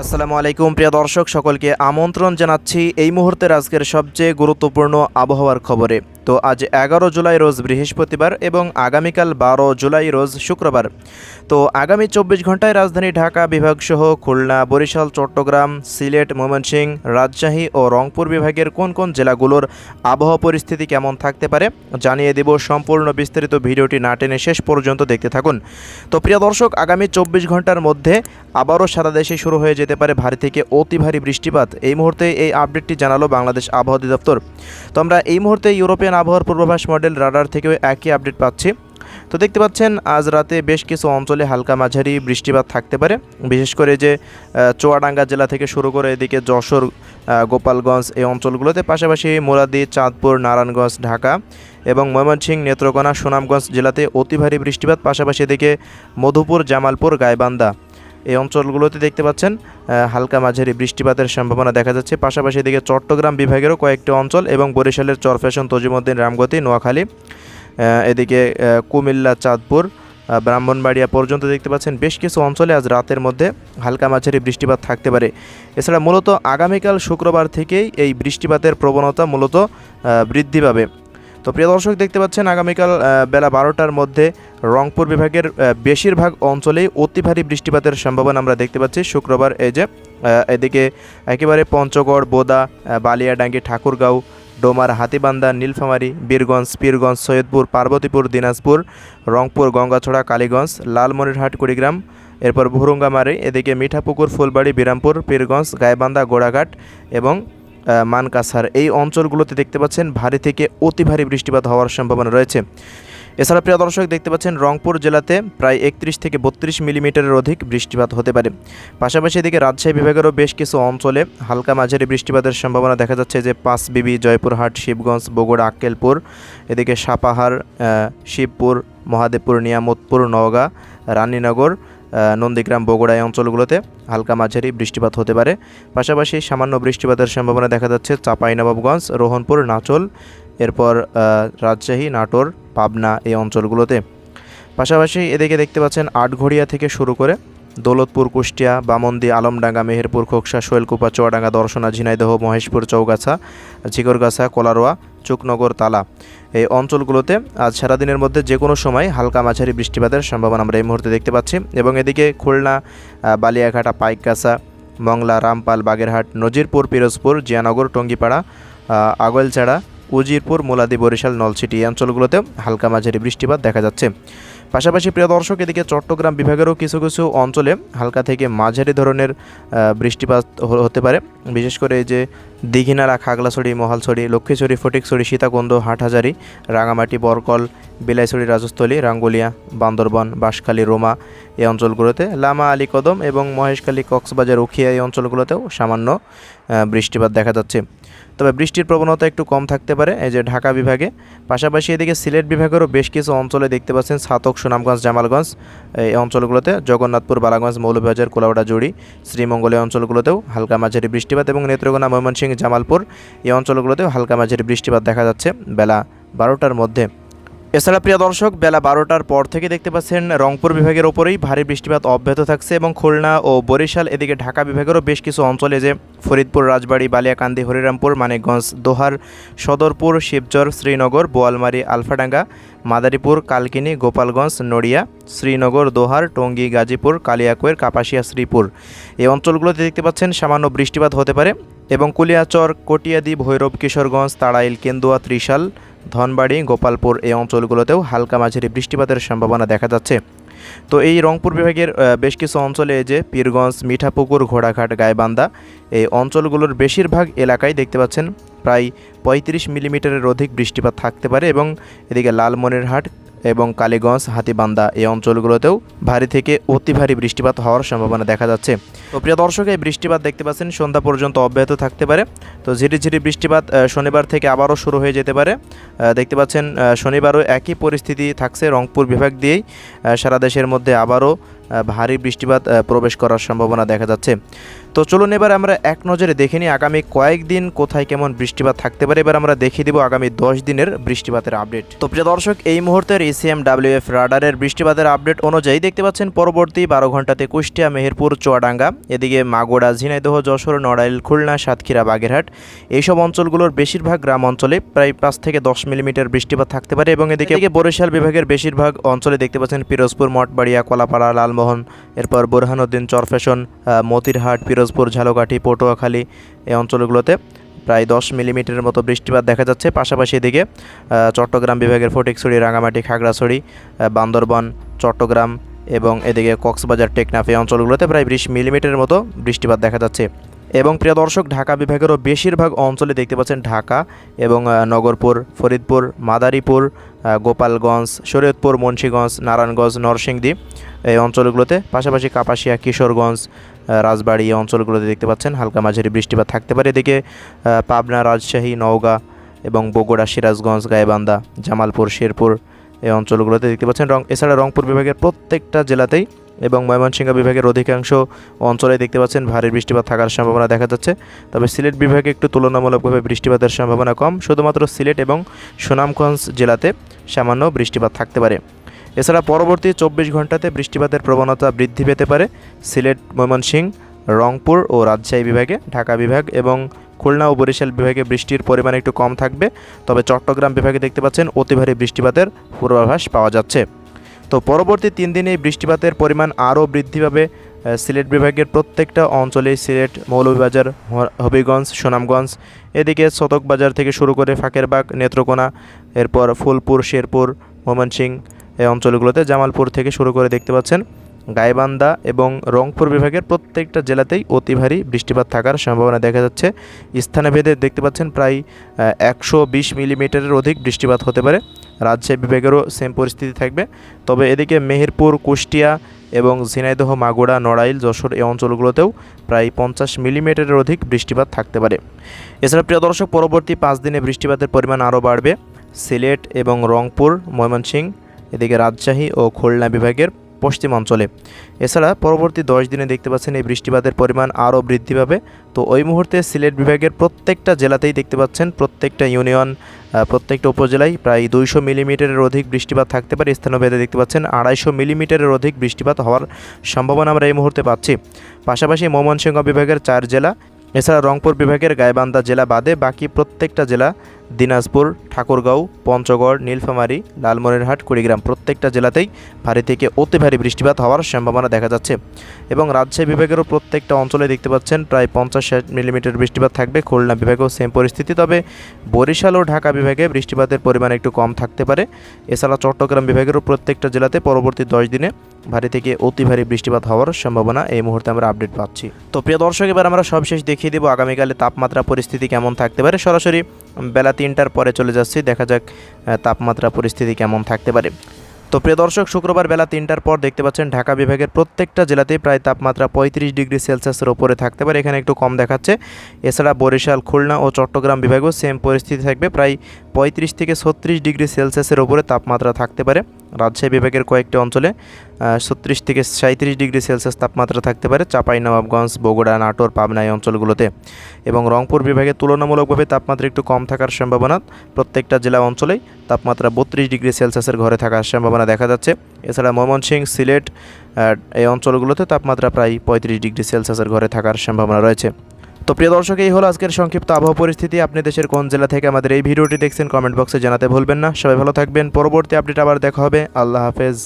আসসালামু আলাইকুম প্রিয় দর্শক, সকলকে আমন্ত্রণ জানাচ্ছি এই মুহূর্তের আজকের সবচেয়ে গুরুত্বপূর্ণ আবহাওয়ার খবরে। তো আজ 11 জুলাই রোজ বৃহস্পতিবার এবং আগামীকাল 12 জুলাই রোজ শুক্রবার। তো আগামী 24 ঘন্টায় রাজধানী ঢাকা বিভাগসহ খুলনা, বরিশাল, চট্টগ্রাম, সিলেট, ময়মনসিংহ, রাজশাহী ও রংপুর বিভাগের কোন কোন জেলাগুলোর আবহাওয়া পরিস্থিতি কেমন থাকতে পারে জানিয়ে দেব। সম্পূর্ণ বিস্তারিত ভিডিওটি না টেনে শেষ পর্যন্ত দেখতে থাকুন। তো প্রিয় দর্শক, আগামী 24 ঘন্টার মধ্যে আবারও সারা দেশে শুরু হয়ে যেতে পারে ভারী থেকে অতি ভারী বৃষ্টিপাত। এই মুহূর্তে এই আপডেটটি জানালো বাংলাদেশ আবহাওয়া অধিদপ্তর। তো আমরা এই মুহূর্তে ইউরোপিয়ান আবহাওয়ার পূর্বাভাস মডেল রাডার থেকেও একই আপডেট পাচ্ছি। তো দেখতে পাচ্ছেন আজ রাতে বেশ কিছু অঞ্চলে হালকা মাঝারি বৃষ্টিপাত থাকতে পারে, বিশেষ করে যে চুয়াডাঙ্গা জেলা থেকে শুরু করে এদিকে যশোর, গোপালগঞ্জ এই অঞ্চলগুলোতে, পাশাপাশি মুরাদি, চাঁদপুর, নারায়ণগঞ্জ, ঢাকা এবং ময়মনসিংহ, নেত্রকোনা, সুনামগঞ্জ জেলাতে অতি ভারী বৃষ্টিপাত। পাশাপাশি এদিকে মধুপুর, জামালপুর, গাইবান্ধা এই অঞ্চলগুলোতে দেখতে পাচ্ছেন হালকা মাঝারি বৃষ্টিপাতের সম্ভাবনা দেখা যাচ্ছে। পাশাপাশি এদিকে চট্টগ্রাম বিভাগেরও কয়েকটি অঞ্চল এবং বরিশালের চরফ্যাশন, তজিমুদ্দিন, রামগতি, নোয়াখালী, এদিকে কুমিল্লা, চাঁদপুর, ব্রাহ্মণবাড়িয়া পর্যন্ত দেখতে পাচ্ছেন বেশ কিছু অঞ্চলে আজ রাতের মধ্যে হালকা মাঝারি বৃষ্টিপাত থাকতে পারে। এছাড়া মূলত আগামীকাল শুক্রবার থেকেই এই বৃষ্টিপাতের প্রবণতা মূলত বৃদ্ধি পাবে। তো প্রিয় দর্শক, দেখতে পাচ্ছেন আগামীকাল বেলা 12টার মধ্যে রংপুর বিভাগের বেশিরভাগ অঞ্চলেই অতি ভারী বৃষ্টিপাতের সম্ভাবনা আমরা দেখতে পাচ্ছি শুক্রবার। এই যে এদিকে একেবারে পঞ্চগড়, বোদা, বালিয়াডাঙ্গি, ঠাকুরগাঁও, ডোমার, হাতীবান্ধা, নীলফামারী, বীরগঞ্জ, পীরগঞ্জ, সৈয়দপুর, পার্বতীপুর, দিনাজপুর, রংপুর, গঙ্গাছড়া, কালীগঞ্জ, লালমনিরহাট, কুড়িগ্রাম, এরপর ভুরুঙ্গামারী, এদিকে মিঠাপুকুর, ফুলবাড়ি, বিরামপুর, পীরগঞ্জ, গাইবান্ধা, গোড়াঘাট এবং মানকাছার এই অঞ্চলগুলোতে দেখতে পাচ্ছেন ভারী থেকে অতি ভারী বৃষ্টিপাত হওয়ার সম্ভাবনা রয়েছে। এছাড়া প্রিয় দর্শক, দেখতে পাচ্ছেন রংপুর জেলাতে প্রায় 31 থেকে 32 মিলিমিটারের অধিক বৃষ্টিপাত হতে পারে। পাশাপাশি এদিকে রাজশাহী বিভাগেরও বেশ কিছু অঞ্চলে হালকা মাঝারি বৃষ্টিপাতের সম্ভাবনা দেখা যাচ্ছে, যে পাঁচবিবি, জয়পুরহাট, শিবগঞ্জ, বগুড়া, আক্কেলপুর, এদিকে সাপাহার, শিবপুর, মহাদেবপুর, নিয়ামতপুর, নওগাঁ, রানীনগর, নন্দীগ্রাম, বগুড়া এই অঞ্চলগুলোতে হালকা মাঝারি বৃষ্টিপাত হতে পারে। পাশাপাশি সামান্য বৃষ্টিপাতের সম্ভাবনা দেখা যাচ্ছে চাঁপাইনবাবগঞ্জ, রোহনপুর, নাচল, এরপর রাজশাহী, নাটোর, পাবনা এই অঞ্চলগুলোতে। পাশাপাশি এদিকে দেখতে পাচ্ছেন আটঘরিয়া থেকে শুরু করে দৌলতপুর, কুষ্টিয়া, বামন্দি, আলমডাঙ্গা, মেহেরপুর, খোকসা, শৈলকুপা, চুয়াডাঙ্গা, দর্শনা, ঝিনাইদহ, মহেশপুর, চৌগাছা, ঝিকরগাছা, কোলারোয়া, চুকনগর, তালা এই অঞ্চলগুলোতে আজ সারাদিনের মধ্যে যে কোনো সময় হালকা মাঝারি বৃষ্টিপাতের সম্ভাবনা আমরা এই মুহূর্তে দেখতে পাচ্ছি। এবং এদিকে খুলনা, বালিয়াঘাটা, পাইকগাছা, মংলা, রামপাল, বাগেরহাট, নজিরপুর, পিরোজপুর, জিয়ানগর, টঙ্গিপাড়া, আগলচাড়া, উজিরপুর, মুলাদি, বরিশাল, নলছিটি এই অঞ্চলগুলোতে হালকা মাঝারি বৃষ্টিপাত দেখা যাচ্ছে। পাশাপাশি প্রিয় দর্শক, এদিকে চট্টগ্রাম বিভাগেরও কিছু কিছু অঞ্চলে হালকা থেকে মাঝারি ধরনের বৃষ্টিপাত হতে পারে, বিশেষ করে এই যে দীঘিনালা, খাগড়াছড়ি, মহালছড়ি, লক্ষ্মীছড়ি, ফটিকছড়ি, সীতাকুণ্ড, হাটহাজারি, রাঙামাটি, বরকল, বিলাইছড়ি, রাজস্থলী, রাঙ্গুলিয়া, বান্দরবান, বাঁশখালী, রোমা এই অঞ্চলগুলোতে, লামা, আলীকদম এবং মহেশখালী, কক্সবাজার, উখিয়া এই অঞ্চলগুলোতেও সামান্য বৃষ্টিপাত দেখা যাচ্ছে। তবে বৃষ্টির প্রবণতা একটু কম থাকতে পারে এই যে ঢাকা বিভাগে। পাশাপাশি এদিকে সিলেট বিভাগেরও বেশ কিছু অঞ্চলে দেখতে পাচ্ছেন ছাতক, সুনামগঞ্জ, জামালগঞ্জ এই অঞ্চলগুলোতে, জগন্নাথপুর, বালাগঞ্জ, মৌলভীবাজার, কোলাউড়া, জুড়ি, শ্রীমঙ্গল এই অঞ্চলগুলোতেও হালকা মাঝারি বৃষ্টিপাত এবং নেত্রকোনা, ময়মনসিংহ, জামালপুর এই অঞ্চলগুলোতেও হালকা মাঝারি বৃষ্টিপাত দেখা যাচ্ছে বেলা 12টার মধ্যে। এছাড়া প্রিয় দর্শক, বেলা 12টার পর থেকে দেখতে পাচ্ছেন রংপুর বিভাগের ওপরেই ভারী বৃষ্টিপাত অব্যাহত থাকছে এবং খুলনা ও বরিশাল, এদিকে ঢাকা বিভাগেরও বেশ কিছু অঞ্চলে যে ফরিদপুর, রাজবাড়ী, বালিয়াকান্দি, হরিরামপুর, মানিকগঞ্জ, দোহার, সদরপুর, শিবচর, শ্রীনগর, বোয়ালমারী, আলফাডাঙ্গা, মাদারীপুর, কালকিনি, গোপালগঞ্জ, নড়িয়া, শ্রীনগর, দোহার, টঙ্গী, গাজীপুর, কালিয়াকৈর, কাপাসিয়া, শ্রীপুর এই অঞ্চলগুলোতে দেখতে পাচ্ছেন সামান্য বৃষ্টিপাত হতে পারে। এবং কুলিয়াচর, কটিয়াদি, ভৈরব, কিশোরগঞ্জ, তাড়াইল, কেন্দুয়া, ত্রিশাল, ধনবাড়ি, গোপালপুর এই অঞ্চলগুলোতেও হালকা মাঝারি বৃষ্টিপাতের সম্ভাবনা দেখা যাচ্ছে। তো এই রংপুর বিভাগের বেশ কিছু অঞ্চলে যে পীরগঞ্জ, মিঠাপুকুর, ঘোড়াঘাট, গাইবান্ধা এই অঞ্চলগুলোর বেশিরভাগ এলাকায় দেখতে পাচ্ছেন প্রায় 35 মিলিমিটারের অধিক বৃষ্টিপাত থাকতে পারে। এবং এদিকে লালমনিরহাট এবং কালীগঞ্জ, হাতীবান্ধা এই অঞ্চলগুলোতেও ভারী থেকে অতি ভারী বৃষ্টিপাত হওয়ার সম্ভাবনা দেখা যাচ্ছে। তো প্রিয় দর্শক, এই বৃষ্টিপাত দেখতে পাচ্ছেন সন্ধ্যা পর্যন্ত অব্যাহত থাকতে পারে। তো ঝিরিঝিরি বৃষ্টিপাত শনিবার থেকে আবারও শুরু হয়ে যেতে পারে। দেখতে পাচ্ছেন শনিবারও একই পরিস্থিতি থাকছে রংপুর বিভাগ দিয়েই সারা দেশের মধ্যে আবারও ভারী বৃষ্টিপাত প্রবেশ করার সম্ভাবনা দেখা যাচ্ছে। তো চলুন এবার আমরা এক নজরে দেখে নিই আগামী কয়েকদিন কোথায় কেমন বৃষ্টিপাত থাকতে পারে। এবার আমরা দেখিয়ে দিব আগামী 10 দিনের বৃষ্টিপাতের আপডেট। তো প্রিয় দর্শক, এই মুহূর্তের ECMWF রাডারের বৃষ্টিপাতের আপডেট অনুযায়ী দেখতে পাচ্ছেন পরবর্তী 12 ঘন্টাতে কুষ্টিয়া, মেহেরপুর, চুয়াডাঙ্গা, এদিকে মাগুরা, ঝিনাইদহ, যশোর, নড়াইল, খুলনা, সাতক্ষীরা, বাগেরহাট এইসব অঞ্চলগুলোর বেশিরভাগ গ্রাম অঞ্চলে প্রায় 5 থেকে 10 মিলিমিটার বৃষ্টিপাত থাকতে পারে এবং এদিকে বরিশাল বিভাগের বেশিরভাগ অঞ্চলে দেখতে পাচ্ছেন পিরোজপুর, মঠবাড়িয়া, কলাপাড়া, লালমোহন, এরপর বোরহানুদ্দিন, চরফ্যাশন, মতিরহাট, পিরোজপুর, ঝালকাঠি, পটুয়াখালী এই অঞ্চলগুলোতে প্রায় 10 মিলিমিটারের মতো বৃষ্টিপাত দেখা যাচ্ছে। পাশাপাশি এদিকে চট্টগ্রাম বিভাগের ফটিকছড়ি, রাঙামাটি, খাগড়াছড়ি, বান্দরবান, চট্টগ্রাম এবং এদিকে কক্সবাজার, টেকনাফ এই অঞ্চলগুলোতে প্রায় 20 মিলিমিটারের মতো বৃষ্টিপাত দেখা যাচ্ছে। এবং প্রিয় দর্শক, ঢাকা বিভাগেরও বেশিরভাগ অঞ্চলে দেখতে পাচ্ছেন ঢাকা এবং নগরপুর, ফরিদপুর, মাদারীপুর, গোপালগঞ্জ, শরীয়তপুর, মুন্সিগঞ্জ, নারায়ণগঞ্জ, নরসিংদী এই অঞ্চলগুলোতে, পাশাপাশি কাপাসিয়া, কিশোরগঞ্জ, রাজবাড়ী এই অঞ্চলগুলোতে দেখতে পাচ্ছেন হালকা মাঝারি বৃষ্টিপাত থাকতে পারে। এদিকে পাবনা, রাজশাহী, নওগাঁ এবং বগুড়া, সিরাজগঞ্জ, গাইবান্ধা, জামালপুর, শেরপুর এই অঞ্চলগুলোতে দেখতে পাচ্ছেন এছাড়া রংপুর বিভাগের প্রত্যেকটা জেলাতেই এবং ময়মনসিংহ বিভাগের অধিকাংশ অঞ্চলে দেখতে পাচ্ছেন ভারী বৃষ্টিপাত থাকার সম্ভাবনা দেখা যাচ্ছে। তবে সিলেট বিভাগে একটু তুলনামূলকভাবে বৃষ্টিপাতের সম্ভাবনা কম, শুধুমাত্র সিলেট এবং সুনামগঞ্জ জেলাতে সামান্য বৃষ্টিপাত থাকতে পারে। এছাড়া পরবর্তী 24 ঘন্টাতে বৃষ্টিপাতের প্রবণতা বৃদ্ধি পেতে পারে সিলেট, ময়মনসিংহ, রংপুর ও রাজশাহী বিভাগে। ঢাকা বিভাগ এবং খুলনা ও বরিশাল বিভাগে বৃষ্টির পরিমাণ একটু কম থাকবে। তবে চট্টগ্রাম বিভাগে দেখতে পাচ্ছেন অতি ভারী বৃষ্টিপাতের পূর্বাভাস পাওয়া যাচ্ছে। তো পরবর্তী 3 দিনে বৃষ্টিপাতের পরিমাণ আরও বৃদ্ধি পাবে সিলেট বিভাগের প্রত্যেকটা অঞ্চলে। সিলেট, মৌলভীবাজার, হবিগঞ্জ, সুনামগঞ্জ, এদিকে সদকবাজার থেকে শুরু করে ফাঁকেরবাগ, নেত্রকোনা, এরপর ফুলপুর, শেরপুর, ময়মনসিংহ এই অঞ্চলগুলোতে, জামালপুর থেকে শুরু করে দেখতে পাচ্ছেন গাইবান্ধা এবং রংপুর বিভাগের প্রত্যেকটা জেলাতেই অতি ভারী বৃষ্টিপাত থাকার সম্ভাবনা দেখা যাচ্ছে। স্থানভেদে দেখতে পাচ্ছেন প্রায় 120 মিলিমিটারের অধিক বৃষ্টিপাত হতে পারে। রাজশাহী বিভাগেরও সেম পরিস্থিতি থাকবে। তবে এদিকে মেহেরপুর, কুষ্টিয়া এবং ঝিনাইদহ, মাগুরা, নড়াইল, যশোর এই অঞ্চলগুলোতেও প্রায় 50 মিলিমিটারের অধিক বৃষ্টিপাত থাকতে পারে। এছাড়া প্রিয় দর্শক, পরবর্তী 5 দিনে বৃষ্টিপাতের পরিমাণ আরও বাড়বে সিলেট এবং রংপুর, ময়মনসিংহ, এদিকে রাজশাহী ও খুলনা বিভাগের পশ্চিম অঞ্চলে। এছাড়া পরবর্তী 10 দিনে দেখতে পাচ্ছেন এই বৃষ্টিপাতের পরিমাণ আরও বৃদ্ধি পাবে। তো ওই মুহূর্তে সিলেট বিভাগের প্রত্যেকটা জেলাতেই দেখতে পাচ্ছেন প্রত্যেকটা ইউনিয়ন, প্রত্যেকটা উপজেলায় প্রায় 200 মিলিমিটারের অধিক বৃষ্টিপাত থাকতে পারে। স্থানভেদে দেখতে পাচ্ছেন 250 মিলিমিটারের অধিক বৃষ্টিপাত হওয়ার সম্ভাবনা আমরা এই মুহূর্তে পাচ্ছি। পাশাপাশি ময়মনসিংহ বিভাগের 4 জেলা, এছাড়া রংপুর বিভাগের গাইবান্ধা জেলা বাদে বাকি প্রত্যেকটা জেলা, দিনাজপুর, ঠাকুরগাঁও, পঞ্চগড়, নীলফামারী, লালমনিরহাট, কুড়িগ্রাম প্রত্যেকটা জেলাতেই ভারী থেকে অতি ভারী বৃষ্টিপাত হওয়ার সম্ভাবনা দেখা যাচ্ছে। এবং রাজশাহী বিভাগেরও প্রত্যেকটা অঞ্চলে দেখতে পাচ্ছেন প্রায় 50-60 মিলিমিটার বৃষ্টিপাত থাকবে। খুলনা বিভাগেও সেম পরিস্থিতি। তবে বরিশাল ও ঢাকা বিভাগে বৃষ্টিপাতের পরিমাণ একটু কম থাকতে পারে। এছাড়া চট্টগ্রাম বিভাগেরও প্রত্যেকটা জেলাতে পরবর্তী 10 দিনে ভারী থেকে অতি ভারী বৃষ্টিপাত হওয়ার সম্ভাবনা এই মুহূর্তে আমরা আপডেট পাচ্ছি। তো প্রিয় দর্শক, এবার আমরা সবশেষ দেখিয়ে দেবো আগামীকালে তাপমাত্রা পরিস্থিতি কেমন থাকতে পারে। সরাসরি বেলা 3টার পরে চলে যাচ্ছি, দেখা যাক তাপমাত্রা পরিস্থিতি কেমন থাকতে পারে। তো প্রিয় দর্শক, শুক্রবার বেলা 3টার পর দেখতে পাচ্ছেন ঢাকা বিভাগের প্রত্যেকটা জেলাতেই প্রায় তাপমাত্রা 35 ডিগ্রি সেলসিয়াসের ওপরে থাকতে পারে, এখানে একটু কম দেখাচ্ছে। এছাড়া বরিশাল, খুলনা ও চট্টগ্রাম বিভাগেও সেম পরিস্থিতি থাকবে, প্রায় 35 থেকে 36 ডিগ্রি সেলসিয়াসের ওপরে তাপমাত্রা থাকতে পারে। রাজশাহী বিভাগের কয়েকটি অঞ্চলে 36 থেকে 37 ডিগ্রি সেলসিয়াস তাপমাত্রা থাকতে পারে, চাঁপাইনবাবগঞ্জ, বগুড়া, নাটোর, পাবনা এই অঞ্চলগুলোতে। এবং রংপুর বিভাগে তুলনামূলকভাবে তাপমাত্রা একটু কম থাকার সম্ভাবনা, প্রত্যেকটা জেলা অঞ্চলেই তাপমাত্রা 32 ডিগ্রি সেলসিয়াসের ঘরে থাকার সম্ভাবনা দেখা যাচ্ছে। এছাড়া ময়মনসিংহ, সিলেট এই অঞ্চলগুলোতে তাপমাত্রা প্রায় 35 ডিগ্রি সেলসিয়াসের ঘরে থাকার সম্ভাবনা রয়েছে। তো প্রিয় দর্শক, এই হলো আজকের সংক্ষিপ্ত আবহাওয়া পরিস্থিতি। আপনি দেশের কোন জেলা থেকে আমাদের এই ভিডিওটি দেখছেন কমেন্ট বক্সে জানাতে ভুলবেন না। সবাই ভালো থাকবেন। পরবর্তী আপডেট আবার দেখা হবে। আল্লাহ হাফেজ।